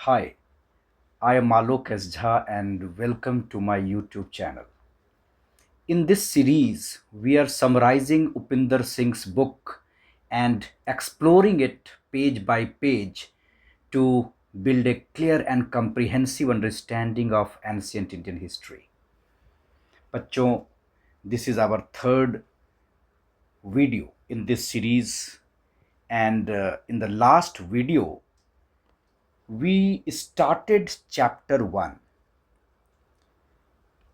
Hi, I am Alok JHA and welcome to my YouTube channel. In this series, we are summarizing Upinder Singh's book and exploring it page by page to build a clear and comprehensive understanding of ancient Indian history. बच्चों, this is our third video in this series, and in the last video, we started chapter 1.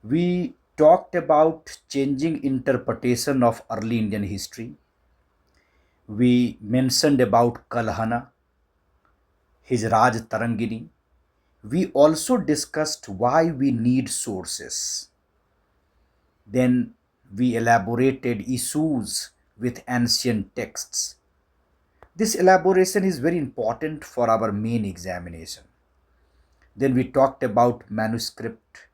We talked about changing interpretation of early Indian history. We mentioned about Kalhana, his Raj Tarangini. We also discussed why we need sources. Then we elaborated issues with ancient texts. This elaboration is very important for our main examination. Then we talked about manuscript.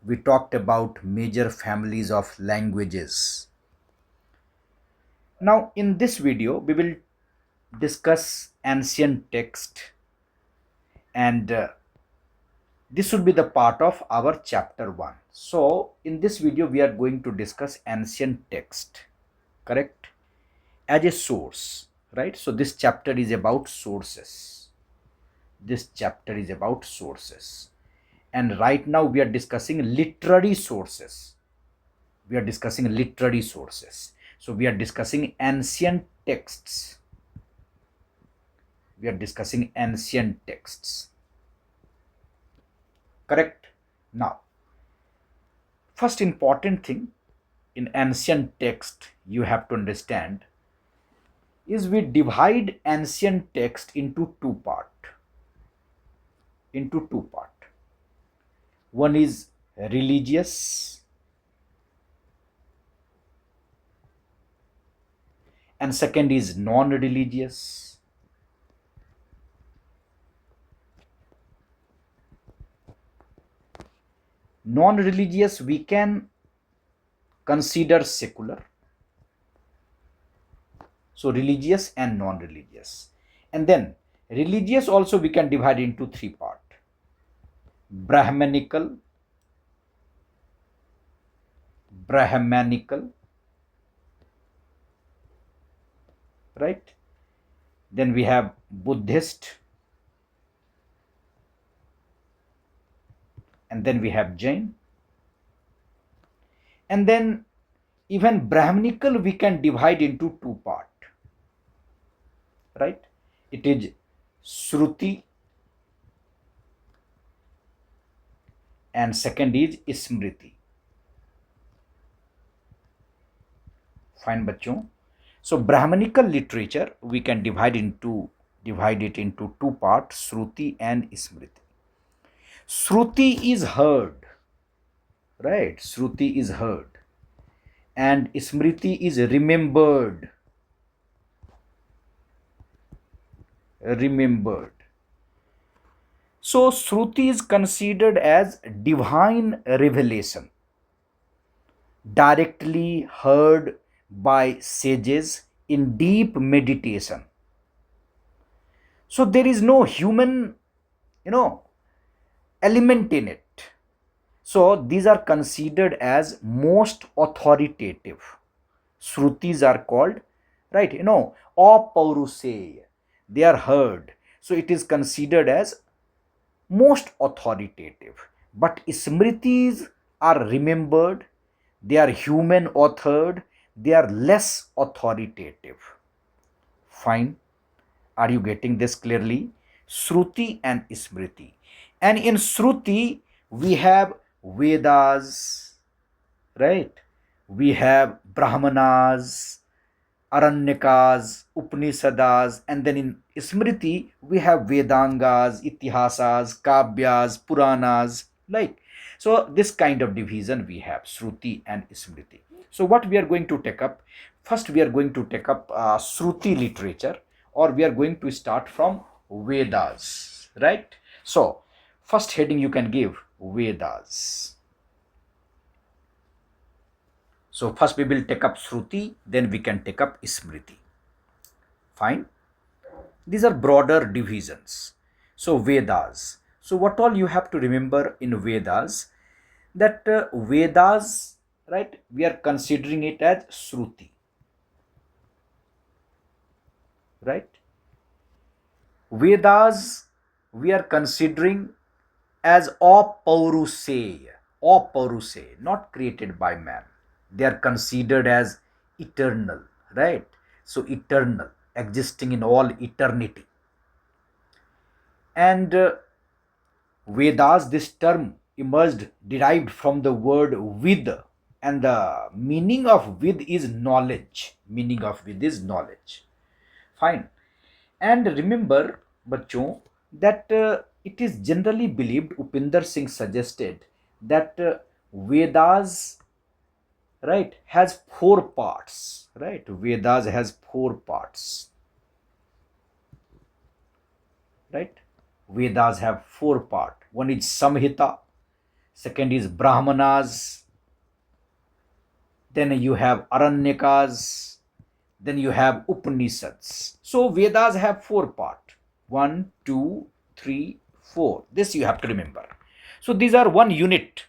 We talked about major families of languages. Now, in this video, we will discuss ancient text, and this should be the part of our chapter 1. So, in this video, we are going to discuss ancient text, correct, as a source, right? So, this chapter is about sources. This chapter is about sources. And right now, we are discussing literary sources. We are discussing literary sources. So, we are discussing ancient texts. We are discussing ancient texts, correct? Now, first important thing in ancient text you have to understand is we divide ancient text into two part. One is religious and second is non-religious. Non-religious we can consider secular. So religious and non-religious. And then religious also we can divide into three parts. Brahmanical, right? Then we have Buddhist, and then we have Jain. And then even Brahmanical we can divide into two parts, right? It is Shruti and second is Smriti. Fine, bachon. So Brahmanical literature we can divide it into two parts, Shruti and Smriti. Shruti is heard, right? Shruti is heard, and Smriti is remembered. So Shruti is considered as divine revelation, directly heard by sages in deep meditation. So there is no human, element in it. So these are considered as most authoritative. Shrutis are called, right? Apauruseya. They are heard. So it is considered as most authoritative. But Smritis are remembered. They are human authored. They are less authoritative. Fine. Are you getting this clearly? Shruti and Smriti. And in Shruti, we have Vedas, right? We have Brahmanas, Aranyakas, Upanishads, and then in Smriti, we have Vedangas, Itihasas, Kavyas, Puranas, like. So, this kind of division we have, Shruti and Smriti. So, what we are going to take up? First, we are going to take up Shruti literature, or we are going to start from Vedas, right? So, first heading you can give Vedas. So first we will take up Shruti, then we can take up Smriti. Fine. These are broader divisions. So Vedas. So what all you have to remember in Vedas, that Vedas, right? We are considering it as Shruti, right? Vedas we are considering as apaurusey, not created by man. They are considered as eternal, right? So eternal, existing in all eternity. And Vedas, this term emerged derived from the word vid, and the meaning of vid is knowledge. Meaning of vid is knowledge. Fine. And remember, बच्चों, that it is generally believed, Upinder Singh suggested, that Vedas, right, has four parts, right? Vedas has four parts, right? Vedas have four parts. One is Samhita, second is Brahmanas, then you have Aranyakas, then you have Upanishads. So Vedas have four parts: one, two, three, four. This you have to remember. So these are one unit.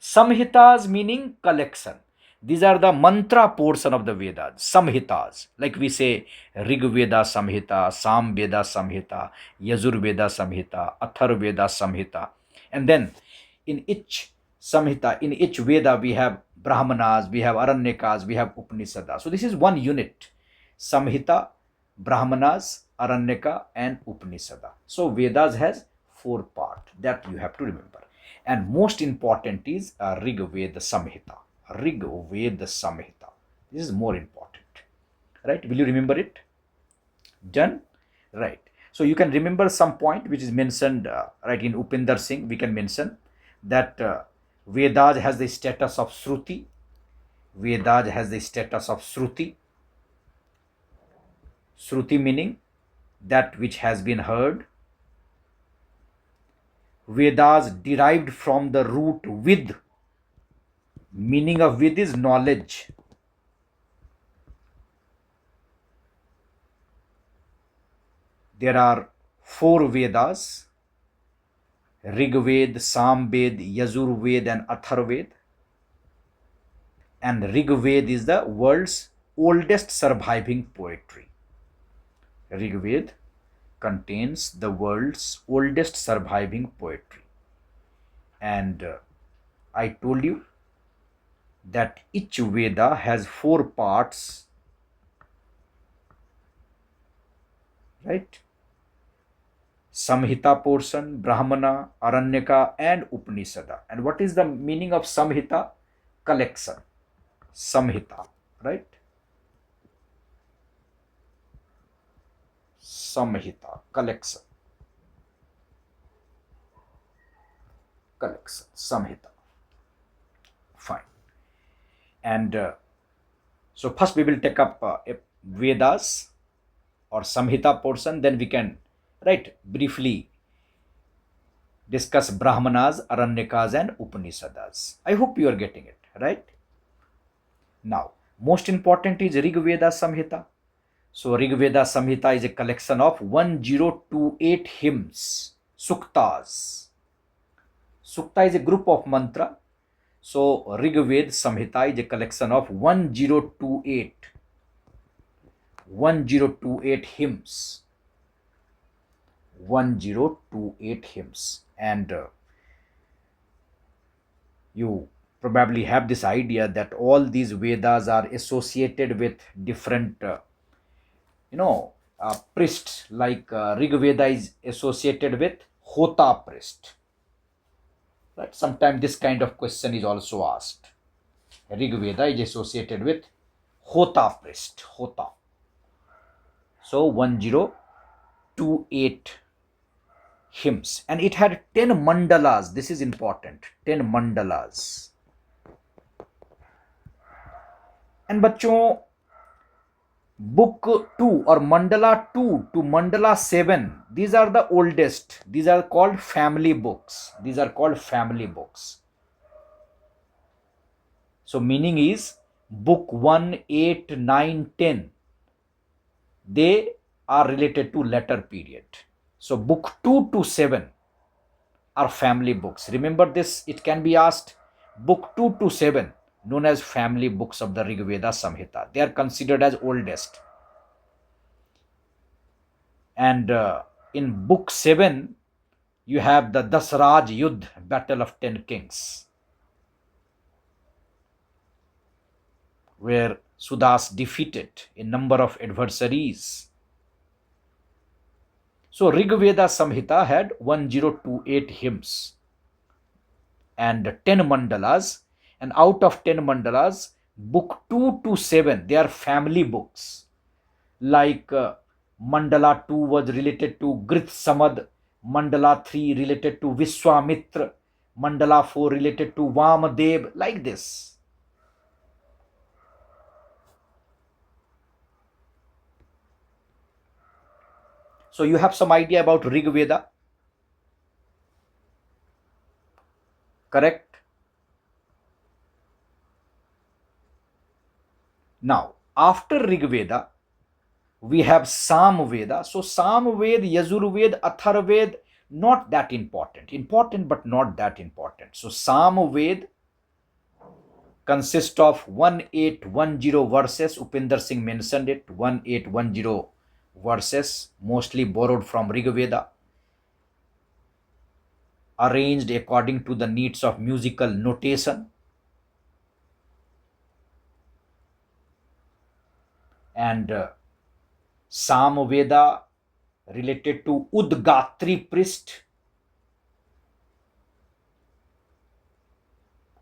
Samhitas meaning collection. These are the mantra portion of the Vedas. Samhitas, like we say Rig Veda Samhita, Sam Veda Samhita, Yajur Veda Samhita, Athar Veda Samhita. And then in each Samhita, in each Veda, we have Brahmanas, we have Aranyakas, we have Upanishads. So this is one unit: Samhita, Brahmanas, Aranyaka, and Upanishada. So Vedas has four parts that you have to remember. And most important is Rig Veda Samhita. Rig Veda Samhita. This is more important. Right? Will you remember it? Done? Right. So you can remember some point which is mentioned right in Upinder Singh. We can mention that Vedas has the status of Shruti. Vedas has the status of Shruti. Shruti meaning that which has been heard. Vedas derived from the root vid. Meaning of vid is knowledge. There are four Vedas: Rig Ved, Sam Ved, Yajur Ved, and Athar Ved. And Rig Ved is the world's oldest surviving poetry. Rig Ved contains the world's oldest surviving poetry. And I told you that each Veda has four parts, right? Samhita portion, Brahmana, Aranyaka, and Upanishada. And what is the meaning of Samhita? Collection. Samhita, right? Samhita, collection. Collection, Samhita. Fine. And so first we will take up Vedas or Samhita portion, then we can, right, briefly discuss Brahmanas, Aranyakas, and Upanishads. I hope you are getting it, right? Now, most important is Rig Veda Samhita. So Rig Veda Samhita is a collection of 1028 hymns, suktas. Sukta is a group of mantra. So Rig Veda Samhita is a collection of 1028 hymns. 1028 hymns. And you probably have this idea that all these Vedas are associated with different priests. Like Rig Veda is associated with Hota priest. Right? Sometimes this kind of question is also asked. Rig Veda is associated with Hota priest. Hota. So 1028 hymns, and it had 10 mandalas. This is important. 10 mandalas. And बच्चों, book 2 or mandala 2 to mandala 7, these are the oldest. These are called family books. So meaning is book 1, 8, 9, 10, they are related to later period. So book 2 to 7 are family books. Remember this, it can be asked. Book 2 to 7, known as family books of the Rig Veda Samhita. They are considered as oldest. And in book 7, you have the Dasraj Yudh, Battle of 10 Kings, where Sudas defeated a number of adversaries. So Rig Veda Samhita had 1028 hymns and 10 mandalas, and out of 10 mandalas, book 2 to 7, they are family books. Like mandala 2 was related to Grit Samad, mandala 3 related to Vishwamitra, mandala 4 related to Vamadev, like this. So you have some idea about Rig Veda, correct? Now, after Rig Veda, we have Sam Veda. So Sam Ved, Yajurved, Atharved, not that important. Important, but not that important. So Sam Ved consists of 1810 verses. Upinder Singh mentioned it, 1810 verses, mostly borrowed from Rig Veda, arranged according to the needs of musical notation. And Sam Veda related to Udgatri priest.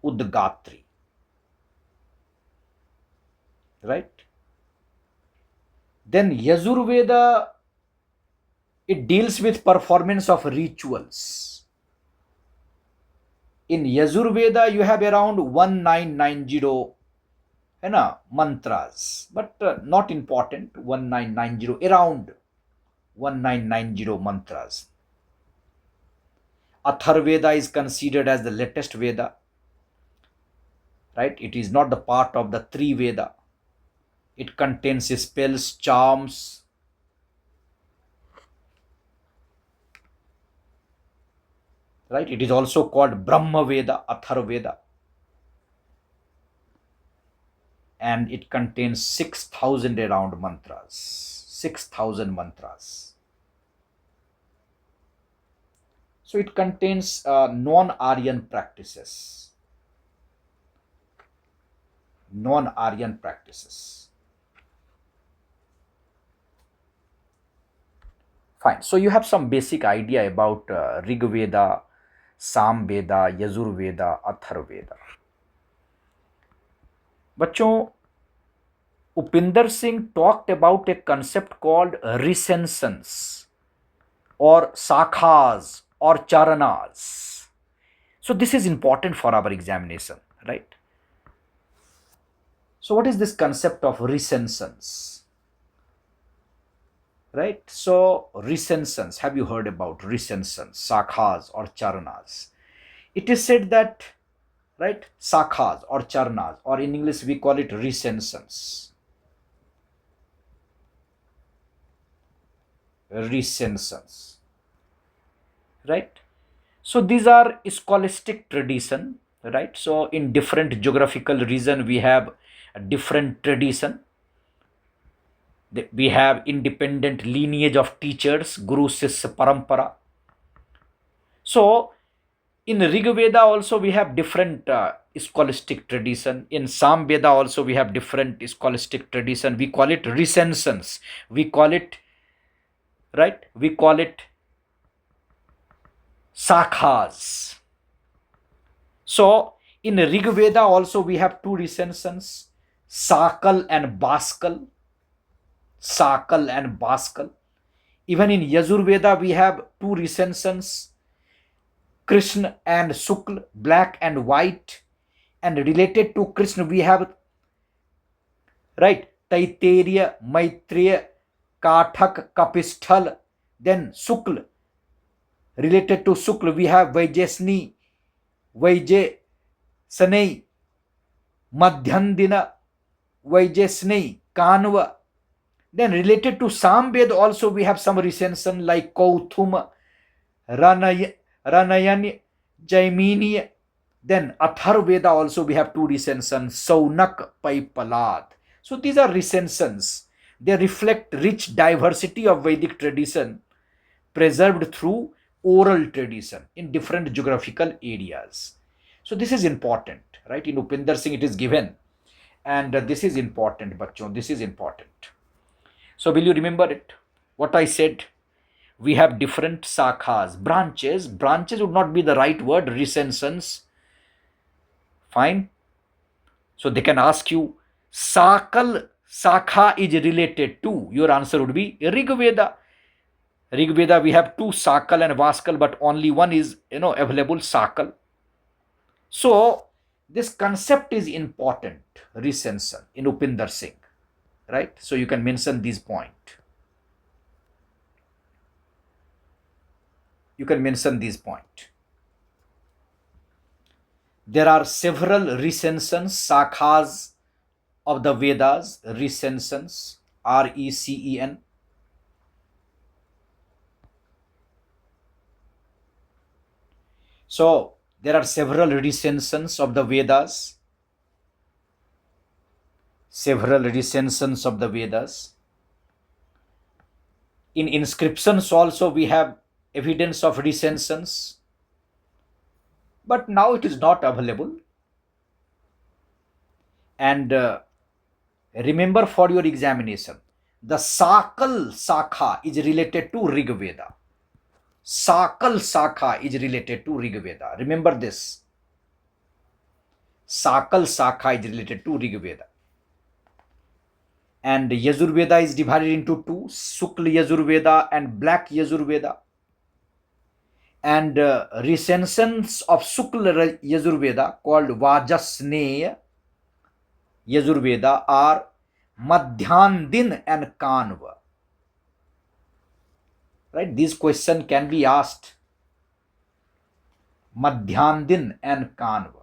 Udgatri. Right? Then Yajurveda, it deals with performance of rituals. In Yajurveda, you have around 1990 mantras, but not important. 1990, around 1990 mantras. Atharveda is considered as the latest Veda, right? It is not the part of the three Veda. It contains spells, charms, right? It is also called Brahma Veda, Atharveda, and it contains 6,000 around mantras. 6,000 mantras. So it contains non-Aryan practices. Non-Aryan practices. Fine. So you have some basic idea about Rig Veda, Sam Veda, Yajur Veda, Athar Veda. बच्चों, Upinder Singh talked about a concept called recensions or sakhas or charanas. So this is important for our examination, right? So what is this concept of recensions? Right? So recensions, have you heard about recensions, sakhas or charanas? It is said that, right, sakhas or charanas, or in English we call it recensions. Recensions, right? So these are scholastic tradition, right? So in different geographical region we have a different tradition. We have independent lineage of teachers, Guru Sishya Parampara. So in Rig Veda also we have different scholastic tradition. In Sam Veda also we have different scholastic tradition. We call it recensions. We call it, right, we call it sakhas. So in Rig Veda also we have two recensions, Sakal and Baskal. Sakal and Baskal. Even in Yajur Veda we have two recensions, Krishna and Sukla, black and white. And related to Krishna we have, right, Taiteriya, Maitreya, Kathak, Kapisthal. Then Sukla, related to Sukla we have Vaijesni, Vaijesanai, Madhyandina, Vaijesnai, Kanva. Then related to Samved also we have some recension like Kauthum, Ranayani, Jaimini. Then Atharveda also we have two recensions, Saunak, Paipalad. So these are recensions. They reflect rich diversity of Vedic tradition preserved through oral tradition in different geographical areas. So this is important, right? In Upinder Singh it is given, and this is important, bachon. This is important. So will you remember it? What I said? We have different sakhas, branches. Branches would not be the right word. Recensions, fine. So they can ask you, Sakal Sakha is related to. Your answer would be Rig Veda. Rig Veda, we have two Sakal and Vaskal, but only one is available, Sakal. So this concept is important, recension in Upinder Singh, right? So you can mention this point. You can mention this point. There are several recensions, sakhas of the Vedas, recensions, RECEN. So there are several recensions of the Vedas, several recensions of the Vedas. In inscriptions also we have evidence of recensions, but now it is not available. And remember for your examination, the Sakal Sakha is related to Rig Veda. Sakal Sakha is related to Rig Veda. Remember this. Sakal Sakha is related to Rig Veda. And Yajurveda is divided into two, Sukla Yajurveda and Black Yajurveda. And recensions of Sukla Yajurveda called Vajasneya Yajurveda are Madhyandin and Kanva. Right? This question can be asked. Madhyandin and Kanva.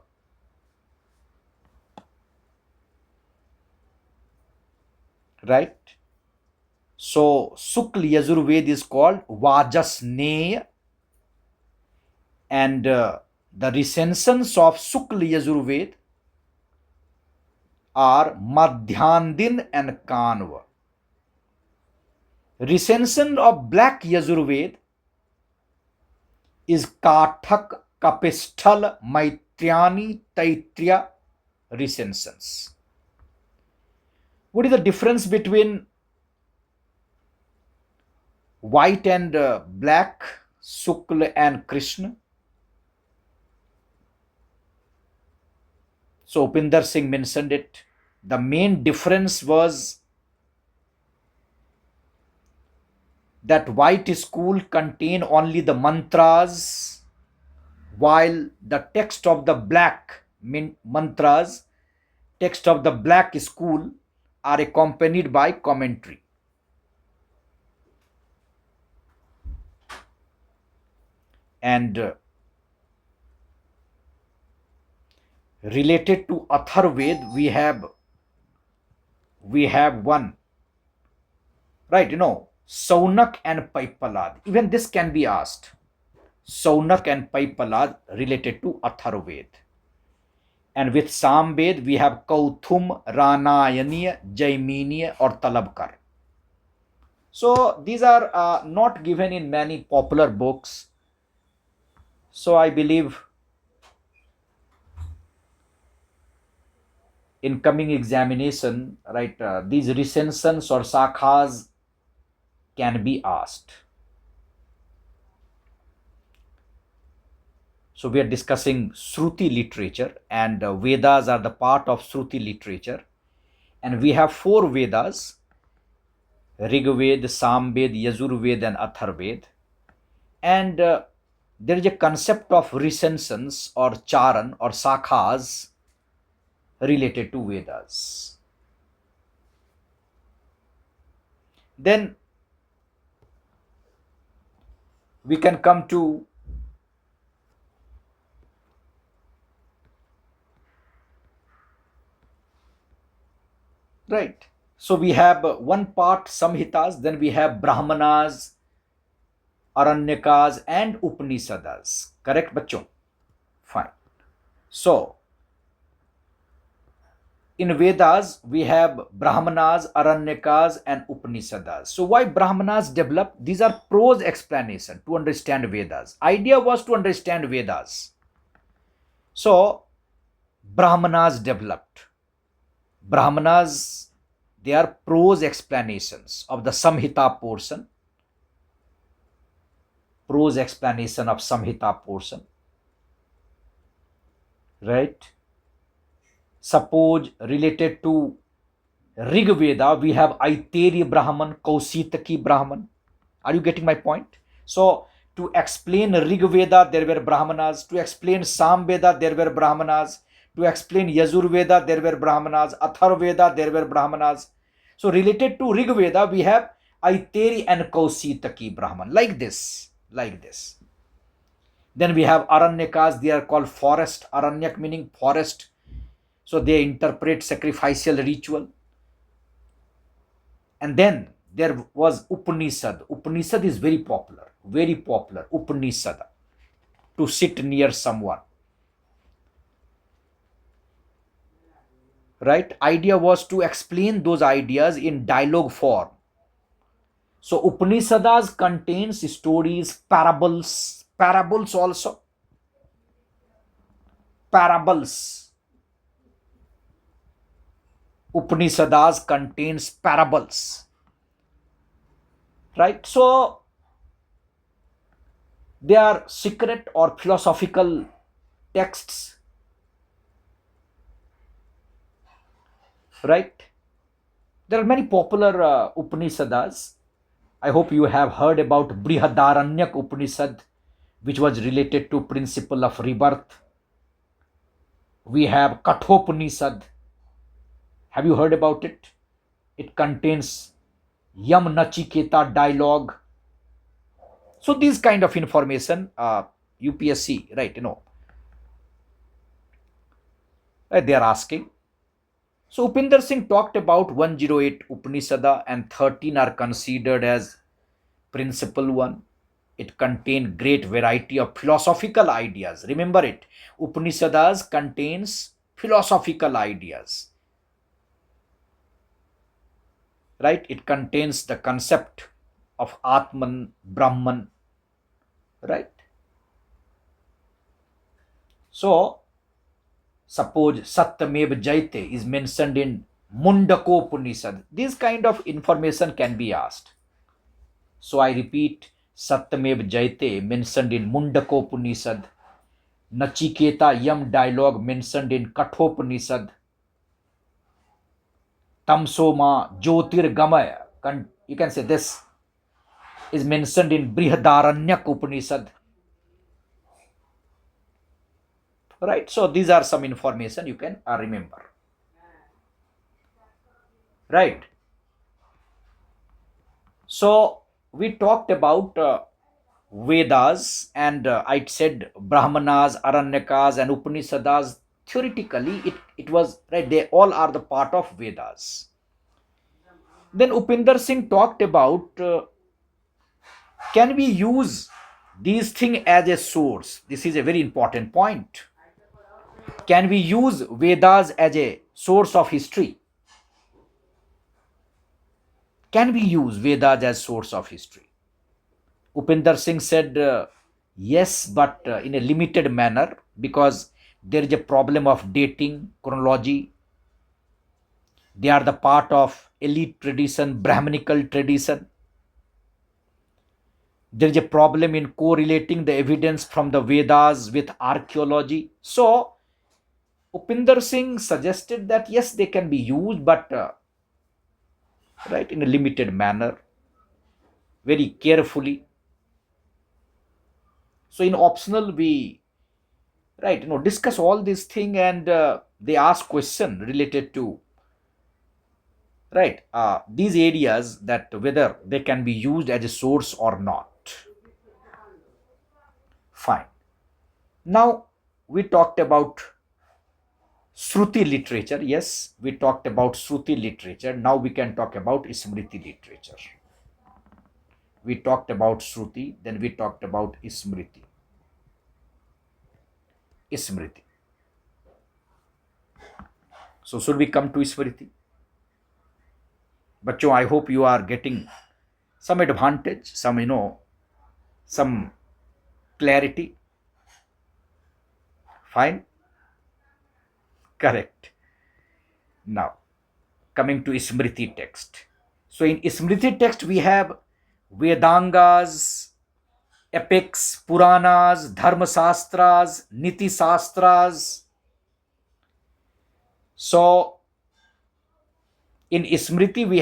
Right? So Sukla Yajurveda is called Vajasneya, and the recensions of Sukla Yajurveda are Madhyandin and Kanva. Recension of Black Yajurveda is Kathak, Kapisthal, Maitrani, Taitriya recensions. What is the difference between white and black, Sukla and Krishna? So Upinder Singh mentioned it. The main difference was that white school contain only the mantras, while the text of the black mantras, text of the black school are accompanied by commentary. And related to Atharved, we have one, right? Saunak and Paipalad. Even this can be asked. Saunak and Paipalad related to Atharved. And with Samved, we have Kauthum, Ranayaniya, Jaiminiya or Talabkar. So these are not given in many popular books. So I believe in coming examination, right, these recensions or sakhas can be asked. So we are discussing Shruti literature, and Vedas are the part of Shruti literature. And we have four Vedas: Rig Veda, Samved, Yajurveda and Atharved. And there is a concept of recensions or charan or sakhas related to Vedas. Then we can come to right. So we have one part Samhitas, then we have Brahmanas, Aranyakas and Upanishads. Correct, bachcho? Fine. So in Vedas, we have Brahmanas, Aranyakas, and Upanishads. So why Brahmanas developed? These are prose explanation to understand Vedas. Idea was to understand Vedas. So Brahmanas developed. Brahmanas, they are prose explanations of the Samhita portion. Prose explanation of Samhita portion. Right? Suppose related to Rig Veda, we have Aiteri Brahman, Kausitaki Brahman. Are you getting my point? So, to explain Rig Veda, there were Brahmanas. To explain Sam Veda, there were Brahmanas. To explain Yajur Veda, there were Brahmanas. Athar Veda, there were Brahmanas. So, related to Rig Veda, we have Aiteri and Kausitaki Brahman. Like this. Like this. Then we have Aranyakas, they are called forest. Aranyak meaning forest. So, they interpret sacrificial ritual. And then there was Upanishad. Upanishad is very popular, very popular. Upanishad, to sit near someone. Right? Idea was to explain those ideas in dialogue form. So Upanishads contains stories, parables also. Parables. Upanishads contains parables. Right? So they are secret or philosophical texts. Right? There are many popular Upanishads. I hope you have heard about Brihadaranyaka Upanishad, which was related to principle of rebirth. We have Kathopanishad. Have you heard about it? It contains Yam Nachiketa dialogue. So these kind of information, UPSC, right, they are asking. So Upinder Singh talked about 108 Upanishada and 13 are considered as principal one. It contains great variety of philosophical ideas. Remember it. Upanishads contains philosophical ideas. Right? It contains the concept of Atman, Brahman. Right? So, suppose Satyamev Jayate is mentioned in Mundakopanishad. This kind of information can be asked. So I repeat, Satyamev Jayate mentioned in Mundakopanishad. Nachiketa Yam dialogue mentioned in Kathopanishad. Tamsoma Jyotirgamaya, you can say this, is mentioned in Brihadaranyaka Upanishad. Right? So these are some information you can remember. Right? So we talked about Vedas and I said Brahmanas, Aranyakas and Upanishads. Theoretically, it was, right, they all are the part of Vedas. Then Upinder Singh talked about can we use these things as a source? This is a very important point. Can we use Vedas as a source of history? Can we use Vedas as source of history? Upinder Singh said, yes, but in a limited manner, because there is a problem of dating, chronology. They are the part of elite tradition, Brahmanical tradition. There is a problem in correlating the evidence from the Vedas with archaeology. So, Upinder Singh suggested that yes, they can be used, but right, in a limited manner, very carefully. So in optional, we discuss all this thing, and they ask question related to these areas, that whether they can be used as a source or not. Fine. Now we talked about Shruti literature. Yes, we talked about Shruti literature. Now we can talk about Smriti literature. We talked about Shruti, then we talked about Smriti. Smriti. So should we come to Smriti? Bachcho, I hope you are getting some advantage, some, some clarity. Fine? Correct. Now, coming to Smriti text. So in Smriti text, we have Vedangas, epics, Puranas, Dharma Sastras, Niti Sastras. So in Smriti, we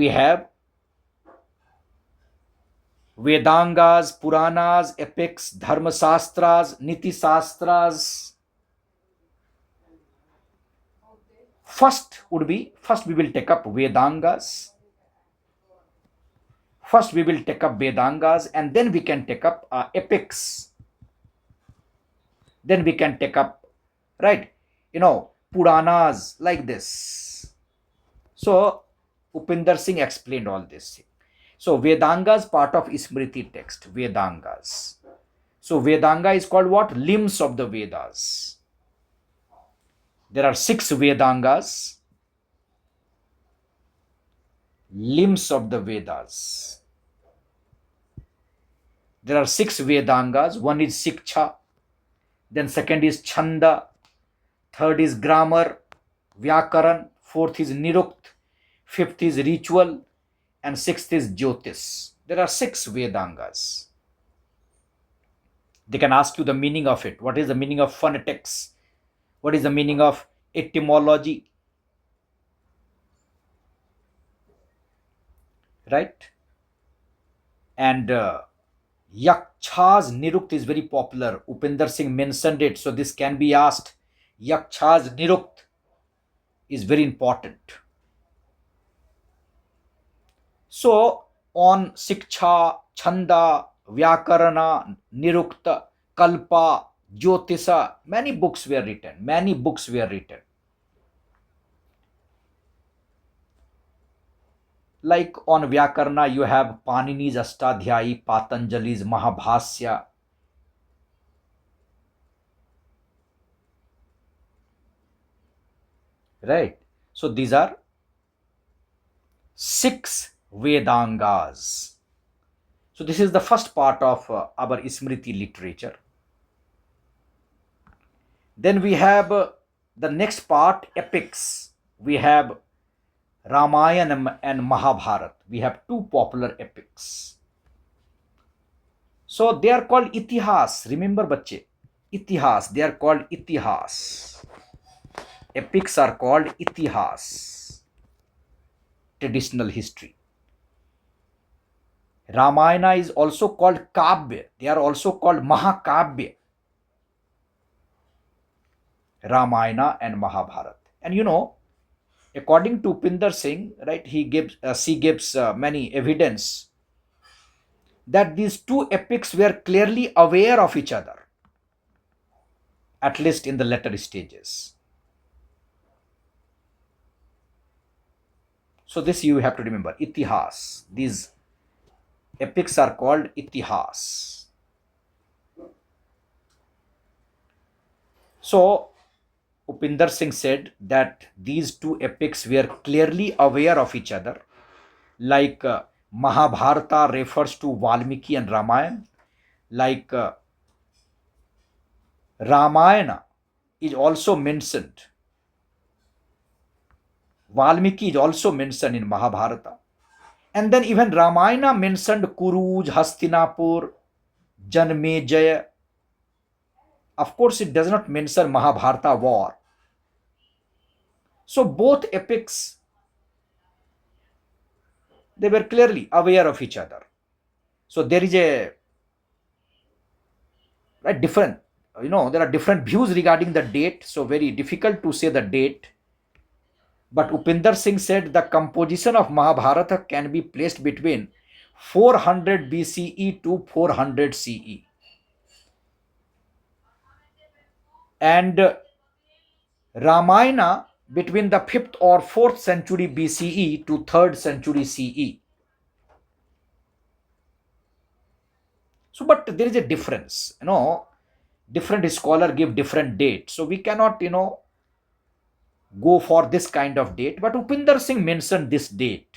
have Vedangas, Puranas, epics, Dharma Sastras, Niti Sastras. First we will take up Vedangas. First we will take up Vedangas, and then we can take up epics. Then we can take up, right, Puranas, like this. So Upinder Singh explained all this. So Vedangas part of Smriti text. Vedangas. So Vedanga is called what? Limbs of the Vedas. There are 6 Vedangas. Limbs of the Vedas. There are 6 Vedangas. One is Shiksha. Then second is Chanda. Third is grammar, Vyakaran. Fourth is Nirukt. Fifth is ritual. And sixth is Jyotish. There are 6 Vedangas. They can ask you the meaning of it. What is the meaning of phonetics? What is the meaning of etymology? Right? And Yakshas Nirukt is very popular. Upinder Singh mentioned it. So this can be asked. Yakshas Nirukt is very important. So on Shiksha, Chanda, Vyakarana, Nirukta, Kalpa, Jyotisha, many books were written. Many books were written. Like on Vyakarana, you have Panini's Astadhyayi, Patanjali's Mahabhasya. Right? So these are 6 Vedangas. So this is the first part of our Smriti literature. Then we have the next part, epics. We have Ramayana and Mahabharata. We have 2 popular epics. So they are called itihas. Remember, bachche, itihas. They are called itihas. Epics are called itihas. Traditional history. Ramayana is also called Kavya. They are also called Mahakavya. Ramayana and Mahabharata. And according to Upinder Singh, right, she gives many evidence that these 2 epics were clearly aware of each other, at least in the later stages. So this you have to remember, itihas. These epics are called itihas. So Upinder Singh said that these 2 epics were clearly aware of each other. Like Mahabharata refers to Valmiki and Ramayana. Like Ramayana is also mentioned. Valmiki is also mentioned in Mahabharata. And then even Ramayana mentioned Kuruj, Hastinapur, Janmejaya. Of course, it does not mention Mahabharata war. So both epics, they were clearly aware of each other. So there is a different, there are different views regarding the date. So very difficult to say the date. But Upinder Singh said the composition of Mahabharata can be placed between 400 BCE to 400 CE. and Ramayana between the 5th or 4th century BCE to 3rd century CE. So, but there is a difference, different scholar give different date. So we cannot, go for this kind of date. But Upinder Singh mentioned this date.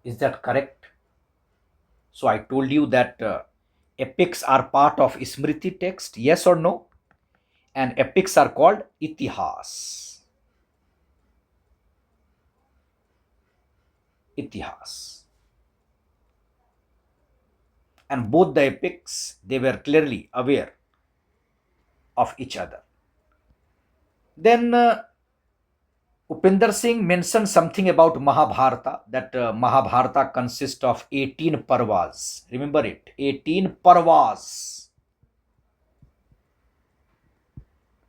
Is that correct? So I told you that epics are part of Smriti text, yes or no? And epics are called itihas. Itihas. And both the epics, they were clearly aware of each other. Then Upinder Singh mentioned something about Mahabharata, that Mahabharata consists of 18 parvas. Remember it, 18 parvas.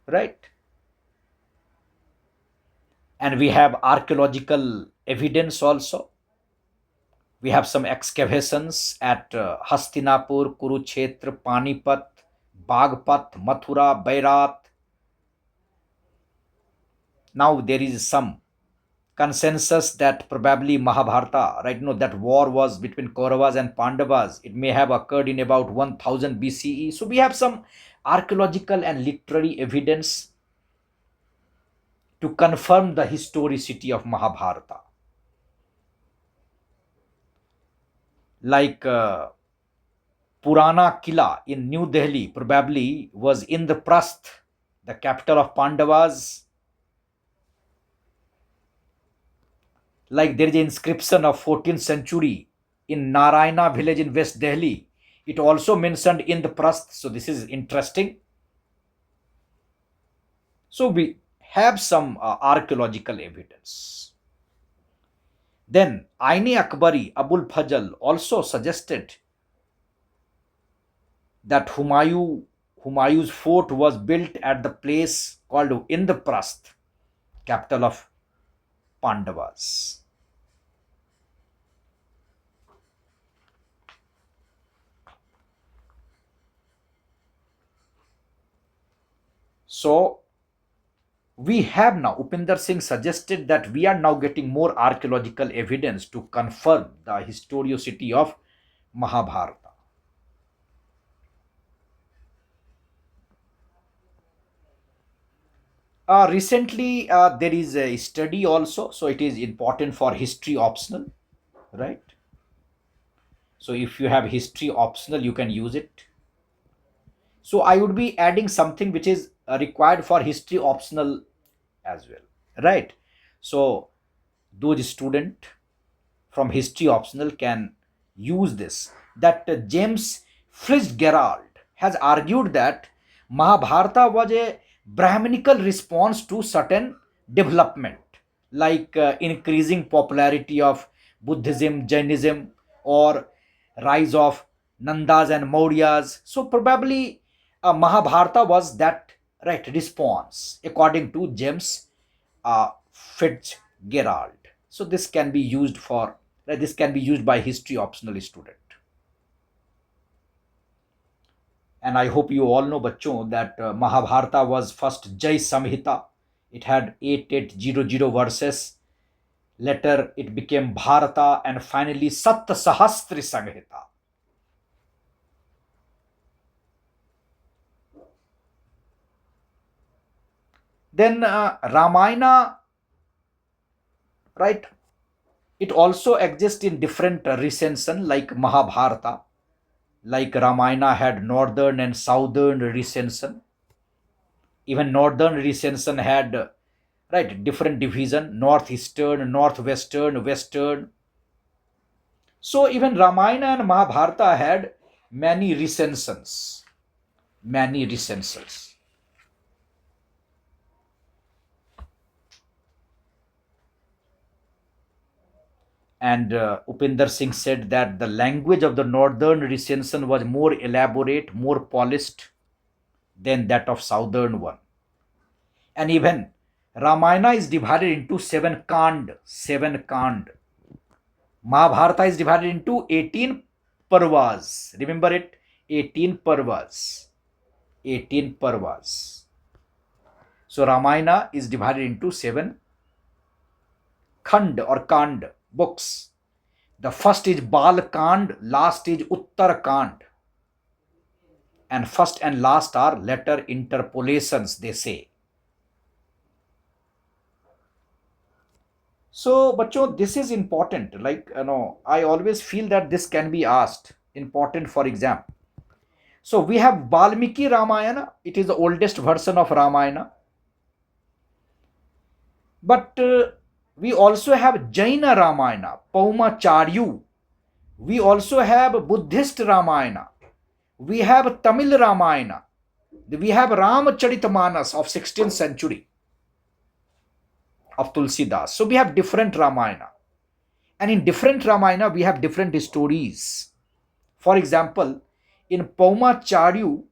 Right? And we have archaeological evidence also. We have some excavations at Hastinapur, Kurukshetra, Panipat, Bagpat, Mathura, Bairat. Now there is some consensus that probably Mahabharata, right, that war was between Kauravas and Pandavas. It may have occurred in about 1000 BCE. So we have some archaeological and literary evidence to confirm the historicity of Mahabharata. Like Purana Killa in New Delhi probably was Indraprasth, the capital of Pandavas. Like there is an inscription of 14th century in Narayana village in West Delhi. It also mentioned Indraprasth. So this is interesting. So we have some archaeological evidence. Then Aini Akbari Abul Fazl also suggested that Humayun's fort was built at the place called Indraprasth, capital of Pandavas. So we have now, Upinder Singh suggested that we are now getting more archaeological evidence to confirm the historicity of Mahabharata. Recently, there is a study also, so it is important for history optional, right? So if you have history optional, you can use it. So I would be adding something which is required for history optional as well, right? So those student from history optional can use this. That James Fitzgerald has argued that Mahabharata was a Brahminical response to certain development, like increasing popularity of Buddhism, Jainism, or rise of Nandas and Mauryas. So probably Mahabharata was that right response, according to James Fitzgerald. So this can be used for this can be used by history optional student. And I hope you all know, bachcho, that Mahabharata was first Jai Samhita. It had 8800 verses. Later it became Bharata, and finally Sat Sahasri Samhita. Then Ramayana, right? It also exists in different recension, like Mahabharata. Like Ramayana had northern and southern recension. Even northern recension had right different division: northeastern, northwestern, western. So even Ramayana and Mahabharata had many recensions. Many recensions. And Upinder Singh said that the language of the northern recension was more elaborate, more polished than that of southern one. And even Ramayana is divided into seven kand. Seven kand. Mahabharata is divided into 18 parvas. Remember it? 18 parvas. 18 parvas. So Ramayana is divided into seven khand or kand books. The first is Bal Kand, last is Uttar Kand. And first and last are letter interpolations, they say. So, bachcho, this is important. Like, I always feel that this can be asked, important for exam. So, we have Valmiki Ramayana. It is the oldest version of Ramayana. But we also have Jaina Ramayana, Pauma Charyu. We also have Buddhist Ramayana. We have Tamil Ramayana. We have Ramcharitamanas of 16th century of Tulsidas. So we have different Ramayana. And in different Ramayana, we have different stories. For example, in Pauma Charyu,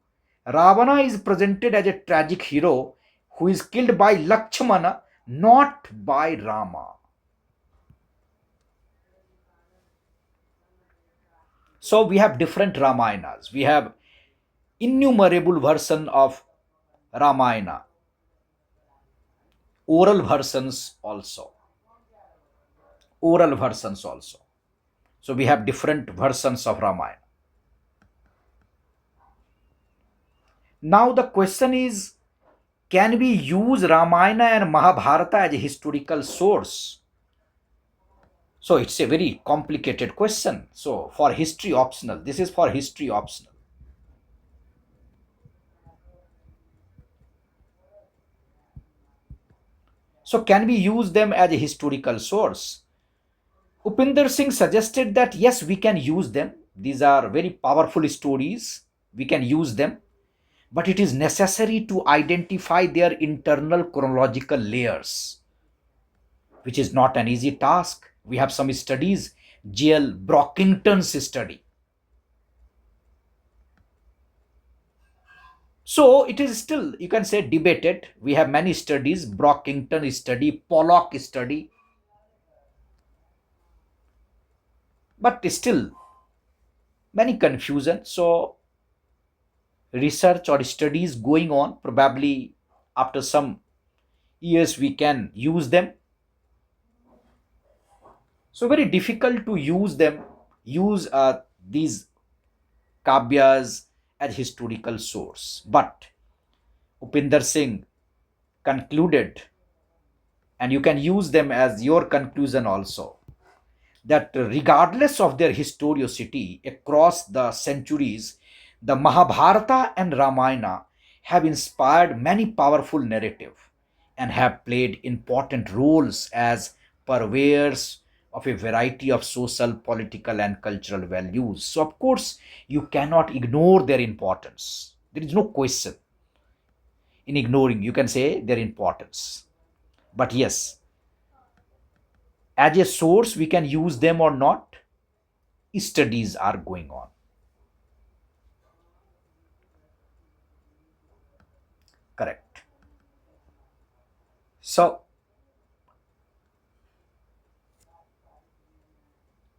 Ravana is presented as a tragic hero who is killed by Lakshmana, not by Rama. So we have different Ramayanas. We have innumerable version of Ramayana, oral versions also. Oral versions also. So we have different versions of Ramayana. Now the question is, can we use Ramayana and Mahabharata as a historical source? So it's a very complicated question. So for history optional, this is for history optional. So can we use them as a historical source? Upinder Singh suggested that yes, we can use them. These are very powerful stories. We can use them. But it is necessary to identify their internal chronological layers, which is not an easy task. We have some studies, G.L. Brockington's study. So it is still, you can say, debated. We have many studies, Brockington study, Pollock study. But still, many confusion. So research or studies going on. Probably after some years we can use them. So very difficult to use them, use these kavyas as historical source. But Upinder Singh concluded, and you can use them as your conclusion also, that regardless of their historicity across the centuries, the Mahabharata and Ramayana have inspired many powerful narratives and have played important roles as purveyors of a variety of social, political, and cultural values. So, of course, you cannot ignore their importance. There is no question in ignoring, you can say, their importance. But yes, as a source, we can use them or not. Studies are going on. Correct. So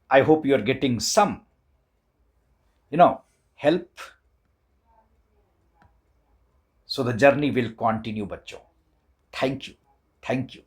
I hope you are getting some, help. So the journey will continue, bachcho. Thank you. Thank you.